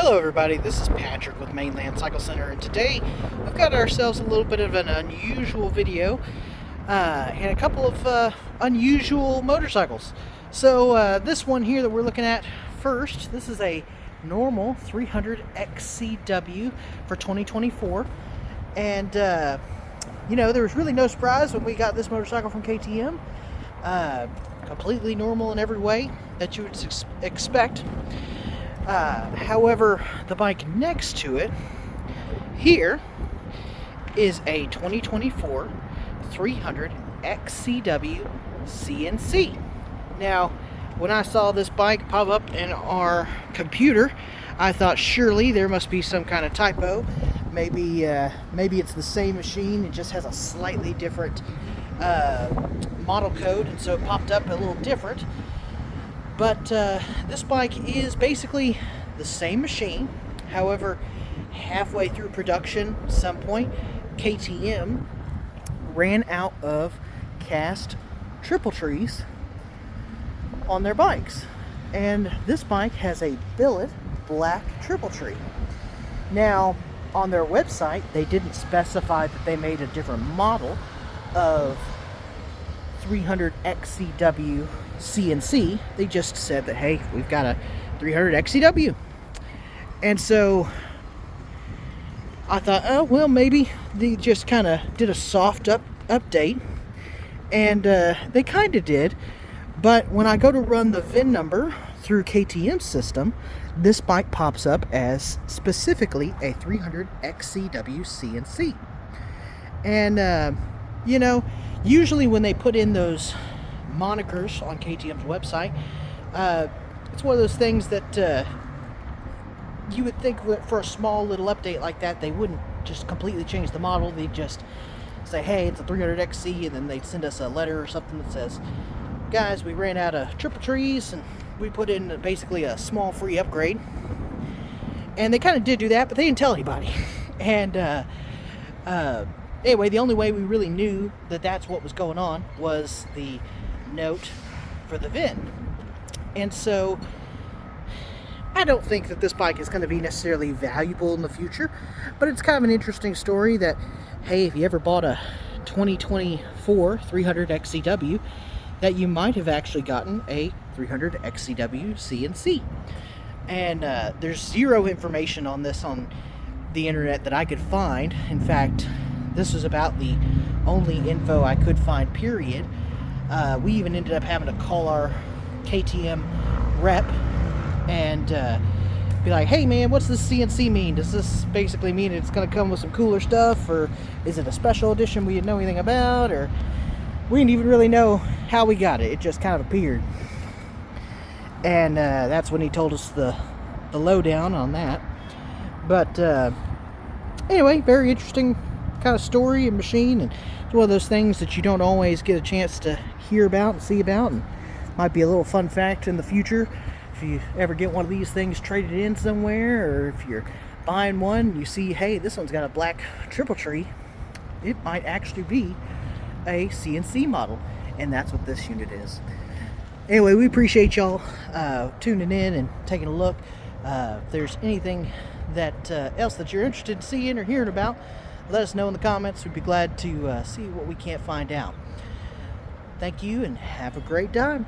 Hello everybody, this is Patrick with Mainland Cycle Center, and today we've got ourselves a little bit of an unusual video and a couple of unusual motorcycles. So this one here that we're looking at first, this is a normal 300 Xc-W for 2024, and you know, there was really no surprise when we got this motorcycle from KTM. Completely normal in every way that you would expect. However, the bike next to it here is a 2024 300 Xc-W Cnc. Now, when I saw this bike pop up in our computer, I thought surely there must be some kind of typo. Maybe it's the same machine, it just has a slightly different model code, and so it popped up a little different. But this bike is basically the same machine. However, halfway through production, at some point, KTM ran out of cast triple trees on their bikes. And this bike has a billet black triple tree. Now, on their website, they didn't specify that they made a different model of 300 Xc-W Cnc. They just said that, hey, we've got a 300 Xc-W. And so I thought, oh, well, maybe they just kind of did a soft update. And they kind of did. But when I go to run the VIN number through KTM's system, this bike pops up as specifically a 300 Xc-W Cnc. And, you know, usually when they put in those monikers on KTM's website, it's one of those things that you would think for a small little update like that, they wouldn't just completely change the model. They'd just say, hey, it's a 300 XC, and then they'd send us a letter or something that says, guys, we ran out of triple trees, and we put in basically a small free upgrade. And they kind of did do that, but they didn't tell anybody. And anyway, the only way we really knew that that's what was going on was the note for the VIN. And so I don't think that this bike is going to be necessarily valuable in the future, but it's kind of an interesting story that, hey, if you ever bought a 2024 300 Xc-W, that you might have actually gotten a 300 Xc-W Cnc. And there's zero information on this on the internet that I could find. In fact, this was about the only info I could find, period. We even ended up having to call our KTM rep and be like, hey man, what's this CNC mean? Does this basically mean it's going to come with some cooler stuff, or is it a special edition we didn't know anything about? Or we didn't even really know how we got it. It just kind of appeared. And that's when he told us the lowdown on that. But anyway, very interesting kind of story and machine, and it's one of those things that you don't always get a chance to hear about and see about, and might be a little fun fact in the future if you ever get one of these things traded in somewhere, or if you're buying one and you see, hey, this one's got a black triple tree, it might actually be a CNC model, and that's what this unit is. Anyway, we appreciate y'all tuning in and taking a look. If there's anything that else that you're interested in seeing or hearing about, let us know in the comments. We'd be glad to see what we can't find out. Thank you, and have a great time.